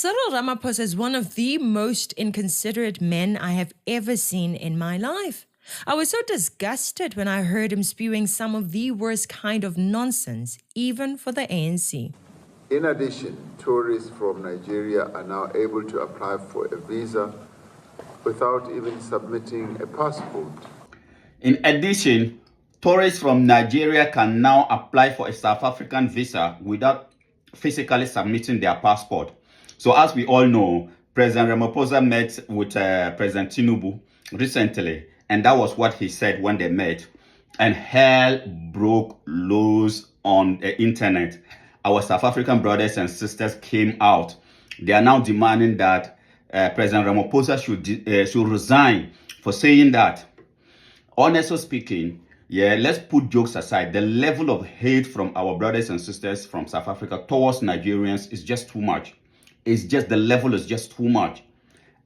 Cyril Ramaphosa is one of the most inconsiderate men I have ever seen in my life. I was so disgusted when I heard him spewing some of the worst kind of nonsense, even for the ANC. In addition, tourists from Nigeria are now able to apply for a visa without even submitting a passport. In addition, tourists from Nigeria can now apply for a South African visa without physically submitting their passport. So as we all know, President Ramaphosa met with President Tinubu recently, and that was what he said when they met. And hell broke loose on the internet. Our South African brothers and sisters came out. They are now demanding that President Ramaphosa should resign for saying that. Honestly speaking, yeah, let's put jokes aside. The level of hate from our brothers and sisters from South Africa towards Nigerians is just too much. It's just, the level is just too much.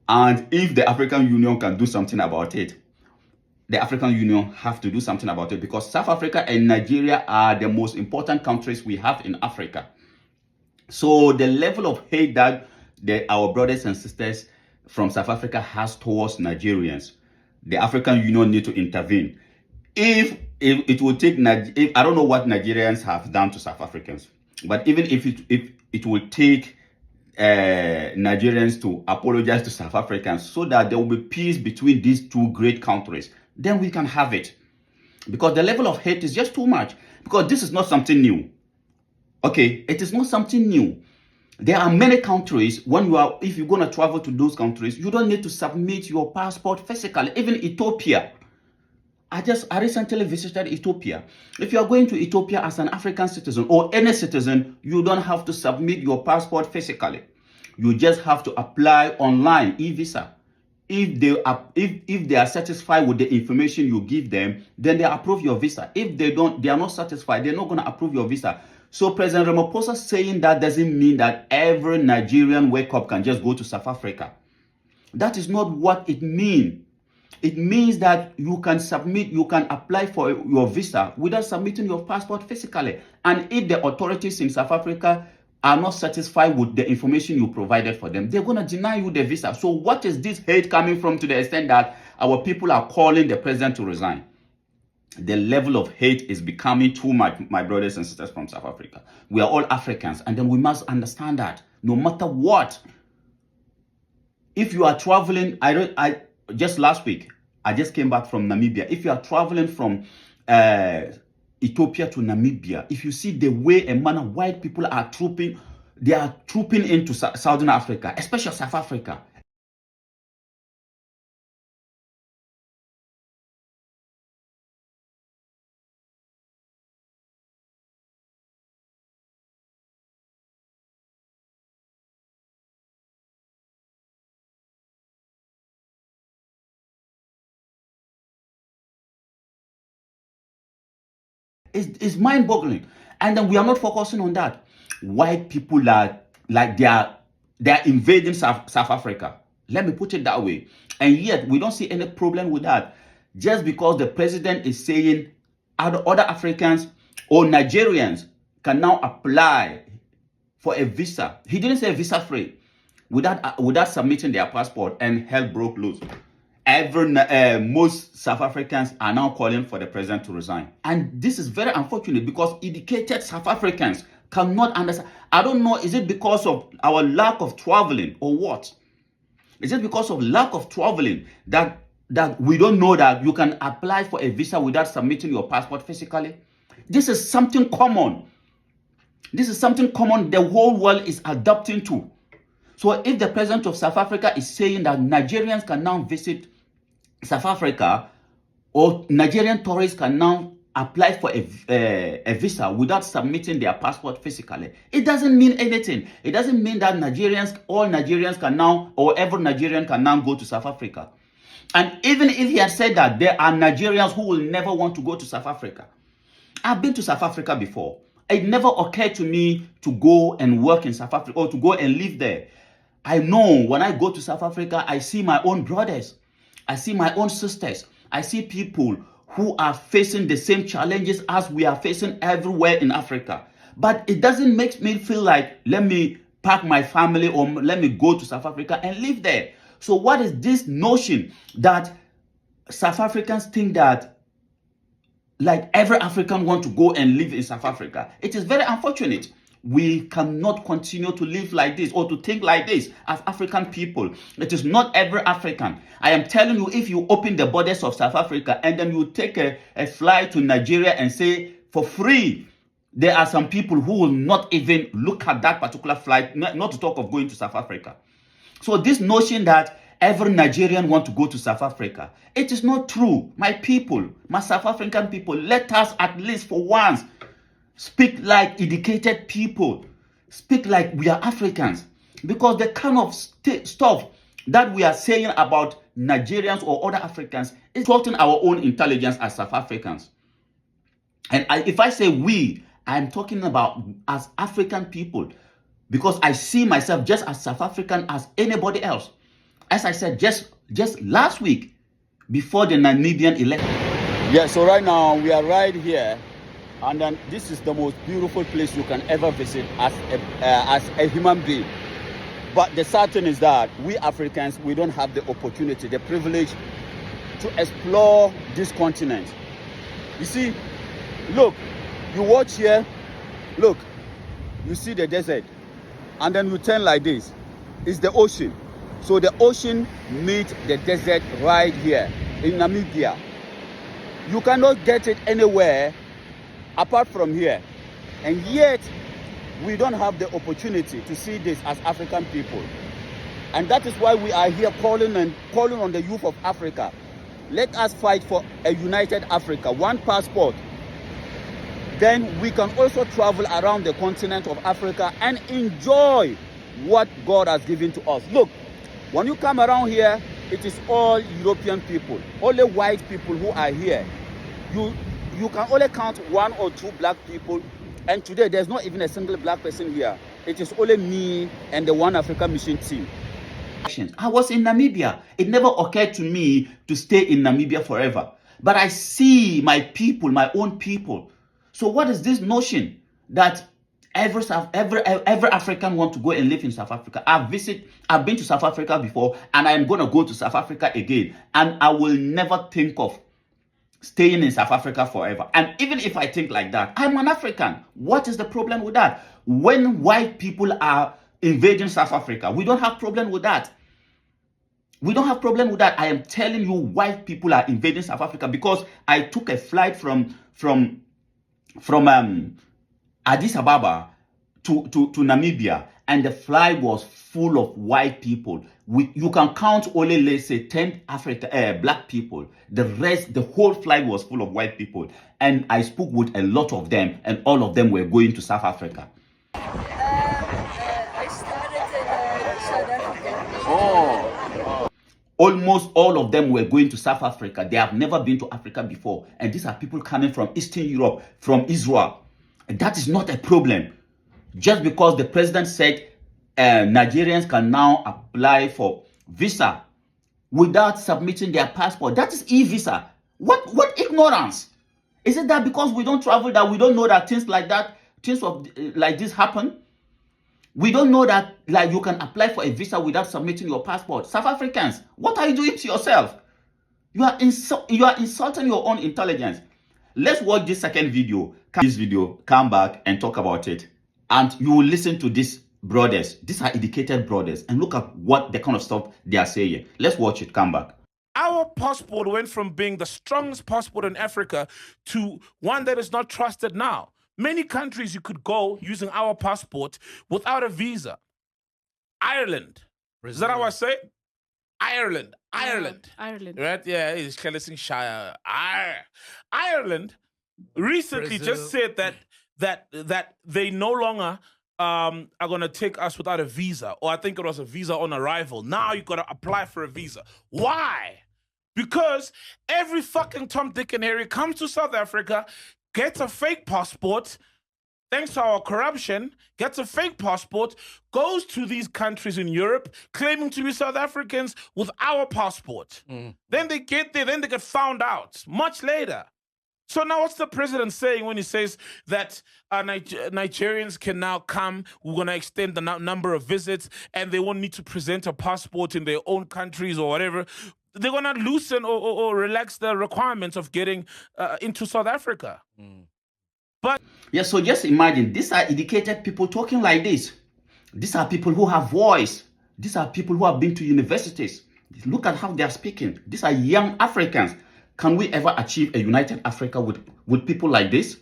And if the African Union can do something about it, the African Union have to do something about it, because South Africa and Nigeria are the most important countries we have in Africa. So the level of hate that our brothers and sisters from South Africa has towards Nigerians, the African Union need to intervene. If it will take, I don't know what Nigerians have done to South Africans, but even if it will take Nigerians to apologize to South Africans so that there will be peace between these two great countries, then we can have it. Because the level of hate is just too much. Because this is not something new. Okay, it is not something new. There are many countries, if you're going to travel to those countries, you don't need to submit your passport physically. Even Ethiopia. I recently visited Ethiopia. If you are going to Ethiopia as an African citizen or any citizen, you don't have to submit your passport physically. You just have to apply online, e-visa. If they are satisfied with the information you give them, then they approve your visa. If they are not satisfied, they're not going to approve your visa. So President Ramaphosa saying that doesn't mean that every Nigerian wake up can just go to South Africa. That is not what it means. It means that you can apply for your visa without submitting your passport physically. And if the authorities in South Africa are not satisfied with the information you provided for them, they're going to deny you the visa. So what is this hate coming from, to the extent that our people are calling the president to resign? The level of hate is becoming too much, my brothers and sisters from South Africa. We are all Africans, and then we must understand that no matter what, if you are traveling, just last week, I just came back from Namibia. If you are traveling from Ethiopia to Namibia, if you see the way and manner white people are trooping into Southern Africa, especially South Africa. It's mind-boggling. And then we are not focusing on that. White people are like they are invading South Africa. Let me put it that way. And yet we don't see any problem with that. Just because the president is saying other Africans or Nigerians can now apply for a visa. He didn't say visa free, without submitting their passport, and hell broke loose. Most South Africans are now calling for the president to resign. And this is very unfortunate, because educated South Africans cannot understand. I don't know, is it because of our lack of traveling or what? Is it because of lack of traveling that we don't know that you can apply for a visa without submitting your passport physically? This is something common. This is something common the whole world is adapting to. So if the president of South Africa is saying that Nigerians can now visit South Africa, or Nigerian tourists can now apply for a visa without submitting their passport physically, it doesn't mean anything. It doesn't mean that all Nigerians can now, or every Nigerian can now go to South Africa. And even if he had said that, there are Nigerians who will never want to go to South Africa. I've been to South Africa before. It never occurred to me to go and work in South Africa or to go and live there. I know when I go to South Africa, I see my own brothers. I see my own sisters. I see people who are facing the same challenges as we are facing everywhere in Africa. But it doesn't make me feel like, let me pack my family or let me go to South Africa and live there. So what is this notion that South Africans think that like every African want to go and live in South Africa? It is very unfortunate. We cannot continue to live like this or to think like this as African people. It is not every African. I am telling you, if you open the borders of South Africa and then you take a flight to Nigeria and say for free, there are some people who will not even look at that particular flight, not to talk of going to South Africa. So this notion that every Nigerian want to go to South Africa, it is not true. My people, my South African people, let us at least for once speak like educated people. Speak like we are Africans. Because the kind of stuff that we are saying about Nigerians or other Africans is insulting our own intelligence as South Africans. And if I say we, I'm talking about as African people. Because I see myself just as South African as anybody else. As I said, just last week, before the Namibian election. Yeah, so right now we are right here. And then this is the most beautiful place you can ever visit as a human being. But the sad thing is that we Africans, we don't have the opportunity, the privilege to explore this continent. You see, look, you watch here, look, you see the desert. And then you turn like this. It's the ocean. So the ocean meets the desert right here in Namibia. You cannot get it anywhere apart from here. And yet, we don't have the opportunity to see this as African people. And that is why we are here calling on the youth of Africa. Let us fight for a united Africa, one passport. Then we can also travel around the continent of Africa and enjoy what God has given to us. Look, when you come around here, it is all European people, only white people who are here. You can only count one or two black people, and today there's not even a single black person here. It is only me and the One Africa Mission team. I was in Namibia. It never occurred to me to stay in Namibia forever. But I see my people, my own people. So what is this notion that every African want to go and live in South Africa? I've been to South Africa before, and I'm going to go to South Africa again. And I will never think of staying in South Africa forever. And even if I think like that, I'm an African. What is the problem with that? When white people are invading South Africa, we don't have problem with that. We don't have problem with that. I am telling you, white people are invading South Africa because I took a flight from Addis Ababa to Namibia, and the flight was full of white people. You can count only, let's say, 10 black people. The rest, the whole flight was full of white people. And I spoke with a lot of them, and all of them were going to South Africa. I started in South Africa. Oh. Almost all of them were going to South Africa. They have never been to Africa before. And these are people coming from Eastern Europe, from Israel. And that is not a problem. Just because the president said Nigerians can now apply for visa without submitting their passport. That is e-visa. What ignorance? Is it that because we don't travel that we don't know that things like this happen? We don't know that like you can apply for a visa without submitting your passport. South Africans, what are you doing to yourself? You are insulting your own intelligence. Let's watch this second video. Come back and talk about it. And you will listen to these brothers. These are educated brothers. And look at what the kind of stuff they are saying. Let's watch it. Come back. Our passport went from being the strongest passport in Africa to one that is not trusted now. Many countries you could go using our passport without a visa. Ireland. Brazil. Is that how I say it? Ireland. Ireland. Right? Yeah, it's Kelly Shire. Ireland recently just said that they no longer are going to take us without a visa. Or I think it was a visa on arrival. Now you got to apply for a visa. Why? Because every fucking Tom, Dick, and Harry comes to South Africa, gets a fake passport, thanks to our corruption, gets a fake passport, goes to these countries in Europe, claiming to be South Africans with our passport. Then they get there, then they get found out much later. So now what's the president saying when he says that Nigerians can now come, we're going to extend the number of visits, and they won't need to present a passport in their own countries or whatever. They're going to loosen or relax the requirements of getting into South Africa. But yeah, so just imagine, these are educated people talking like this. These are people who have voice. These are people who have been to universities. Look at how they are speaking. These are young Africans. Can we ever achieve a united Africa with people like this?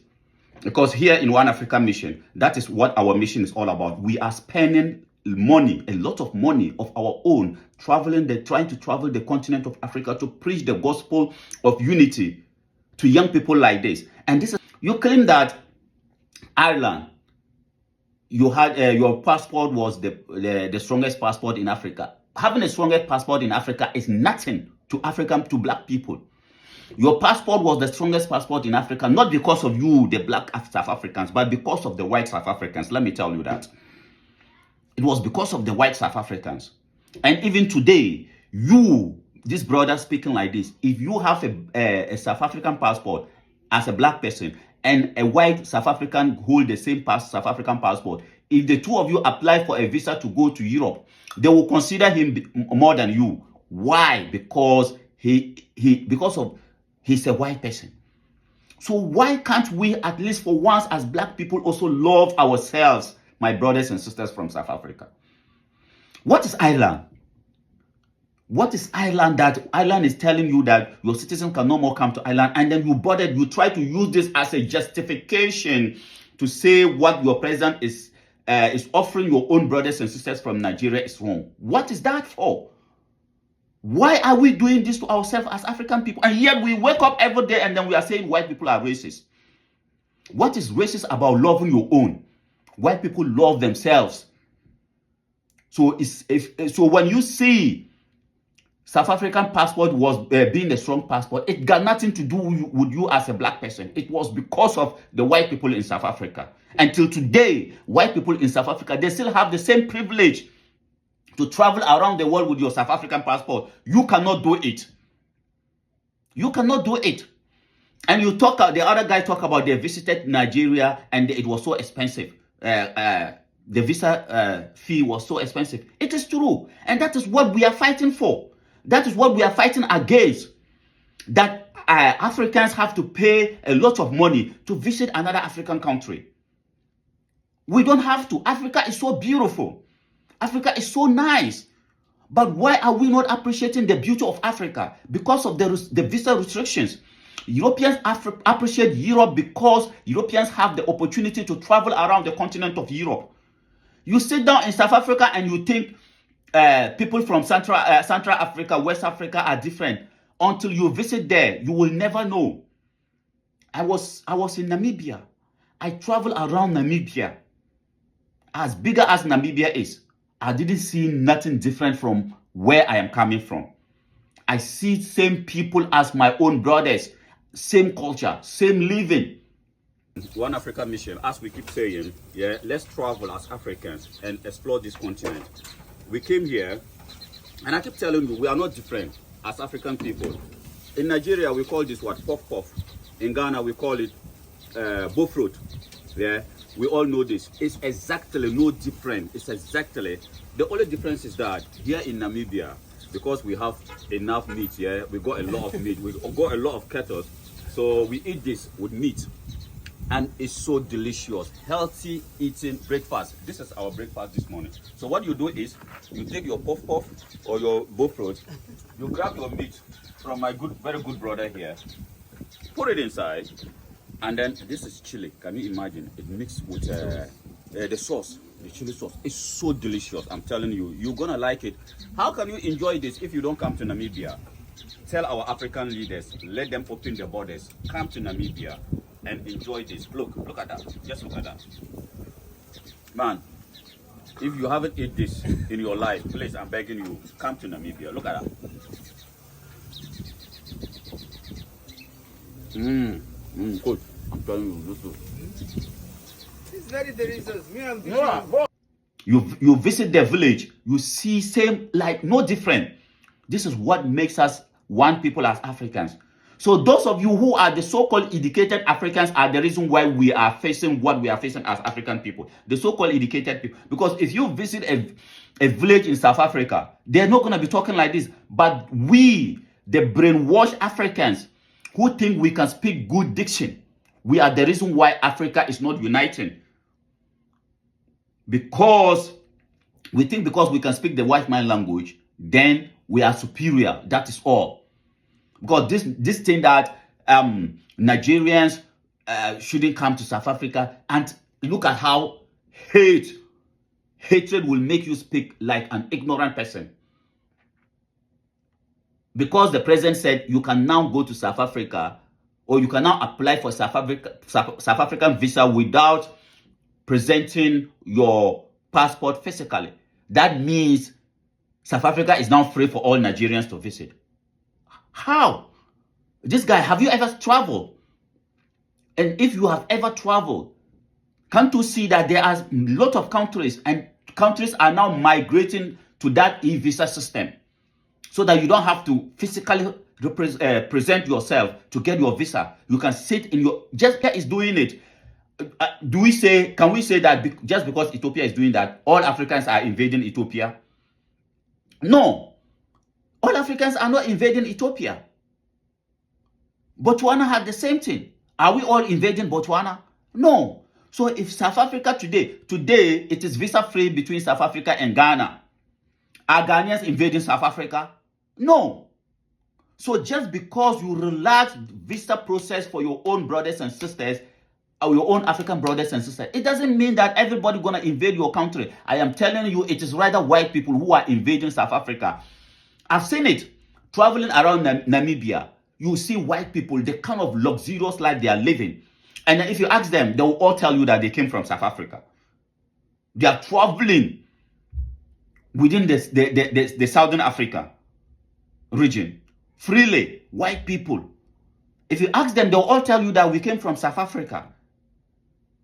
Because here in One Africa Mission, that is what our mission is all about. We are spending money, a lot of money of our own, trying to travel the continent of Africa to preach the gospel of unity to young people like this. And this is, you claim that Ireland, you had your passport was the strongest passport in Africa. Having the strongest passport in Africa is nothing to to black people. Your passport was the strongest passport in Africa, not because of you, the black South Africans, but because of the white South Africans. Let me tell you that. It was because of the white South Africans. And even today, you, this brother speaking like this, if you have a South African passport as a black person and a white South African hold the same South African passport, if the two of you apply for a visa to go to Europe, they will consider him more than you. Why? Because he's a white person. So why can't we, at least for once as black people, also love ourselves, my brothers and sisters from South Africa? What is Ireland? What is Ireland that Ireland is telling you that your citizens can no more come to Ireland, and then you try to use this as a justification to say what your president is offering your own brothers and sisters from Nigeria is wrong? What is that for? Why are we doing this to ourselves as African people? And yet we wake up every day and then we are saying white people are racist. What is racist about loving your own? White people love themselves. So so when you see South African passport was being a strong passport, it got nothing to do with you as a black person. It was because of the white people in South Africa. Until today, white people in South Africa, they still have the same privilege to travel around the world with your South African passport. You cannot do it. You cannot do it. And the other guy talk about they visited Nigeria and it was so expensive. The visa fee was so expensive. It is true. And that is what we are fighting for. That is what we are fighting against. That Africans have to pay a lot of money to visit another African country. We don't have to. Africa is so beautiful. Africa is so nice. But why are we not appreciating the beauty of Africa? Because of the visa restrictions. Europeans appreciate Europe because Europeans have the opportunity to travel around the continent of Europe. You sit down in South Africa and you think people from Central Africa, West Africa are different. Until you visit there, you will never know. I was in Namibia. I traveled around Namibia. As bigger as Namibia is, I didn't see nothing different from where I am coming from. I see same people as my own brothers, same culture, same living. One Africa Mission, as we keep saying, yeah, let's travel as Africans and explore this continent. We came here, and I keep telling you, we are not different as African people. In Nigeria, we call this what? Puff puff. In Ghana, we call it bofruit. Yeah, we all know this. It's exactly no different. It's exactly. The only difference is that here in Namibia, because we have enough meat, yeah, we got a lot of meat. We got a lot of cattle, so we eat this with meat. And it's so delicious, healthy eating breakfast. This is our breakfast this morning. So what you do is, you take your puff puff or your bofruit, you grab your meat from my very good brother here, put it inside, and then this is chili. Can you imagine? It mixed with the sauce, the chili sauce. It's so delicious. I'm telling you, you're gonna like it. How can you enjoy this if you don't come to Namibia? Tell our African leaders, let them open the borders, come to Namibia and enjoy this. Look at that. Just look at that. Man, if you haven't eaten this in your life, please, I'm begging you, come to Namibia. Look at that. Good. I'm telling you, this is. It's very delicious. Me, I'm You visit the village, you see same, like no different. This is what makes us one people as Africans. So those of you who are the so-called educated Africans are the reason why we are facing what we are facing as African people. The so-called educated people. Because if you visit a village in South Africa, they're not going to be talking like this. But we, the brainwashed Africans who think we can speak good diction, we are the reason why Africa is not uniting. Because we think because we can speak the white man language, then we are superior. That is all. Because this thing that Nigerians shouldn't come to South Africa, and look at how hatred will make you speak like an ignorant person. Because the president said you can now go to South Africa, or you can now apply for South African visa without presenting your passport physically. That means South Africa is now free for all Nigerians to visit. How? This guy, have you ever traveled? And if you have ever traveled, can't you see that there are a lot of countries, and countries are now migrating to that e-visa system, so that you don't have to physically present yourself to get your visa. You can sit in your, just is doing it. Can we say that just because Ethiopia is doing that, all Africans are invading Ethiopia? No. All Africans are not invading Ethiopia. Botswana had the same thing. Are we all invading Botswana? No. So if South Africa today it is visa free between South Africa and Ghana. Are Ghanaians invading South Africa? No. So just because you relax visa process for your own brothers and sisters, or your own African brothers and sisters, it doesn't mean that everybody gonna invade your country. I am telling you, it is rather white people who are invading South Africa. I've seen it. Traveling around Namibia, you see white people, the kind of luxurious life they are living. And if you ask them, they will all tell you that they came from South Africa. They are traveling within the Southern Africa region. Freely, white people. If you ask them, they will all tell you that we came from South Africa.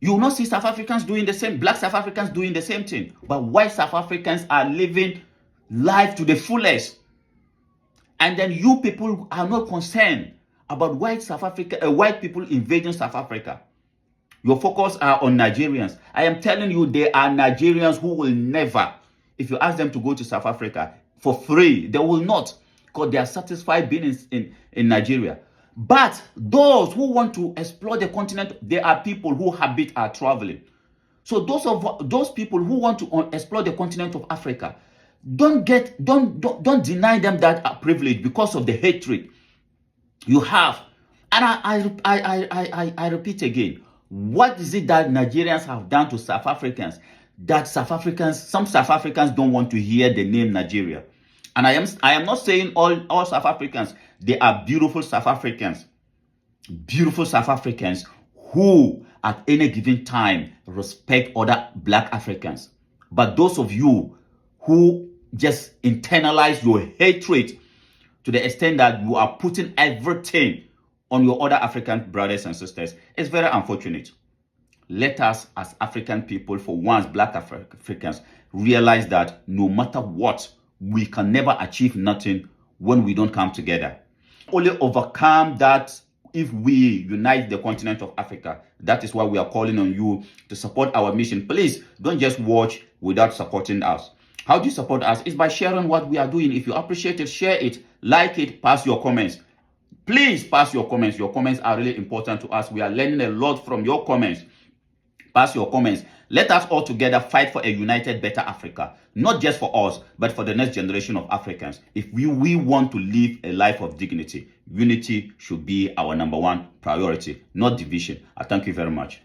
You will not see South Africans doing the same, black South Africans doing the same thing. But white South Africans are living life to the fullest. And then you people are not concerned about white people invading South Africa. Your focus are on Nigerians. I am telling you, there are Nigerians who will never, if you ask them to go to South Africa for free, they will not, because they are satisfied being in Nigeria. But those who want to explore the continent, there are people who habit are traveling. So those people who want to explore the continent of Africa, don't deny them that privilege because of the hatred you have. And I repeat again, what is it that Nigerians have done to South Africans that some South Africans don't want to hear the name Nigeria? And I am not saying all South Africans. They are beautiful South Africans who at any given time respect other black Africans. But those of you who just internalize your hatred to the extent that you are putting everything on your other African brothers and sisters, it's very unfortunate. Let us, as African people, for once, black Africans, realize that no matter what, we can never achieve nothing when we don't come together. Only overcome that if we unite the continent of Africa. That is why we are calling on you to support our mission. Please don't just watch without supporting us. How do you support us? It's by sharing what we are doing. If you appreciate it, share it, like it, pass your comments. Please pass your comments. Your comments are really important to us. We are learning a lot from your comments. Pass your comments. Let us all together fight for a united, better Africa. Not just for us, but for the next generation of Africans. If we want to live a life of dignity, unity should be our #1 priority, not division. I thank you very much.